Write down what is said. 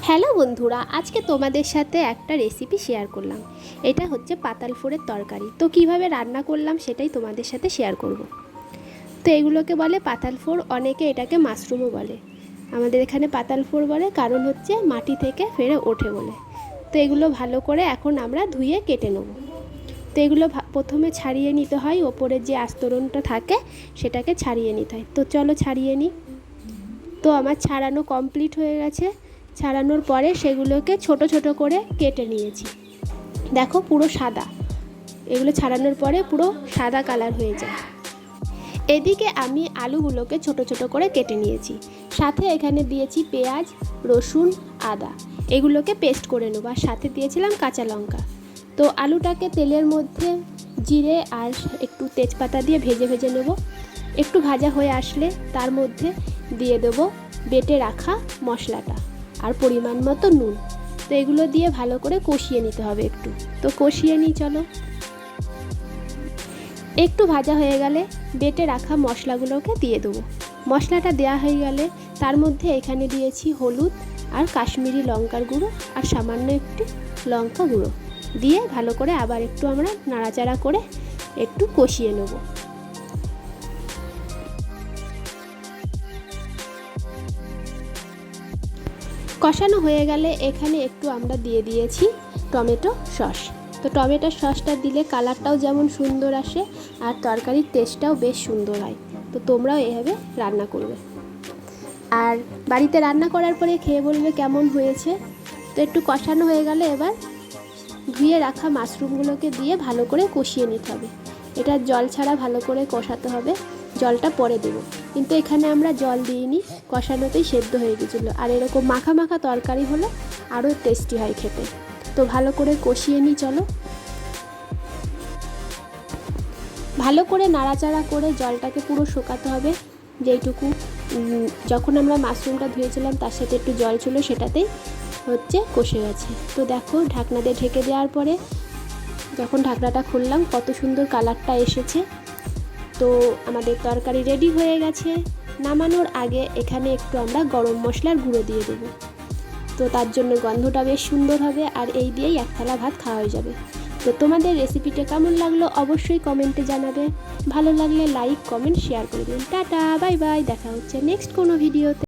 Hello বন্ধুরা, আজকে তোমাদের সাথে একটা রেসিপি শেয়ার করলাম। এটা হচ্ছে পাতাল ফোড়ের তরকারি। তো কিভাবে রান্না করলাম সেটাই তোমাদের সাথে শেয়ার করব। তো এগুলোকে বলে পাতাল ফোড়, অনেকে এটাকে মাশরুমও বলে। আমাদের এখানে পাতাল ফোড় বলে, কারণ হচ্ছে মাটি থেকে ফেরে ওঠে বলে। তো এগুলো ভালো করে এখন আমরা ধুয়ে কেটে নেব। তো এগুলো প্রথমে ছাড়িয়ে নিতে হয়, ওপরের যে আস্তরণটা থাকে সেটাকে ছাড়িয়ে নিতে হয়। তো চলো ছাড়িয়ে নিই। তো আমার ছাড়ানো কমপ্লিট হয়ে গেছে। ছাড়ানোর পরে সেগুলোকে ছোট ছোট করে কেটে নিয়েছি। দেখো পুরো সাদা, এগুলো ছাড়ানোর পরে পুরো সাদা কালার হয়ে যায়। এদিকে আমি আলুগুলোকে ছোট ছোট করে কেটে নিয়েছি। সাথে এখানে দিয়েছি পেঁয়াজ, রসুন, আদা, এগুলোকে পেস্ট করে নেবো। আর সাথে দিয়েছিলাম কাঁচা লঙ্কা। তো আলুটাকে তেলের মধ্যে জিরে আর একটু তেজপাতা দিয়ে ভেজে ভেজে নেব। একটু ভাজা হয়ে আসলে তার মধ্যে দিয়ে দেবো বেটে রাখা মশলাটা আর পরিমাণ মতো নুন। তো এগুলো দিয়ে ভালো করে কষিয়ে নিতে হবে একটু। তো কষিয়ে নিই চলো। একটু ভাজা হয়ে গেলে বেটে রাখা মশলাগুলোকে দিয়ে দেবো। মশলাটা দেওয়া হয়ে গেলে তার মধ্যে এখানে দিয়েছি হলুদ আর কাশ্মীরি লঙ্কার গুঁড়ো আর সামান্য একটু লঙ্কা গুঁড়ো দিয়ে ভালো করে আবার একটু আমরা নাড়াচাড়া করে একটু কষিয়ে নেব। কষানো হয়ে গেলে এখানে একটু আমরা দিয়ে দিয়েছি টমেটো সস। তো টমেটো সসটা দিলে কালারটাও যেমন সুন্দর আসে আর তরকারির টেস্টটাও বেশ সুন্দর হয়। তো তোমরাও এভাবে রান্না করবে, আর বাড়িতে রান্না করার পরে খেয়ে বলবে কেমন হয়েছে। তো একটু কষানো হয়ে গেলে এবার ধুয়ে রাখা মাশরুমগুলোকে দিয়ে ভালো করে কষিয়ে নিতে হবে। এটা জল ছাড়া ভালো করে কষাতে হবে, জলটা পরে দেবো। কিন্তু এখানে আমরা জল দিইনি, কষানোতেই সেদ্ধ হয়ে গেছিলো। আর এরকম মাখা মাখা তরকারি হলে আরও টেস্টি হয় খেতে। তো ভালো করে কষিয়ে নিই চলো। ভালো করে নাড়াচাড়া করে জলটাকে পুরো শুকাতে হবে। যেইটুকু যখন আমরা মাশরুমটা ধুয়েছিলাম তার সাথে একটু জল ছিল, সেটাতেই হচ্ছে কষে গেছে। তো দেখো ঢাকনা দিয়ে ঢেকে দেওয়ার পরে যখন ঢাকনাটা খুললাম কত সুন্দর কালারটা এসেছে। তো আমাদের তরকারি রেডি হয়ে গেছে। নামানোর আগে এখানে একটু আমরা গরম মশলার গুঁড়ো দিয়ে দেবো। তো তার জন্য গন্ধটা বেশ সুন্দর হবে, আর এই দিয়েই এক থালা ভাত খাওয়া হয়ে যাবে। তো তোমাদের রেসিপিটা কেমন লাগলো অবশ্যই কমেন্টে জানাবে। ভালো লাগলে লাইক, কমেন্ট, শেয়ার করে দিন। টাটা, বাই বাই, দেখা হচ্ছে নেক্সট কোনো ভিডিওতে।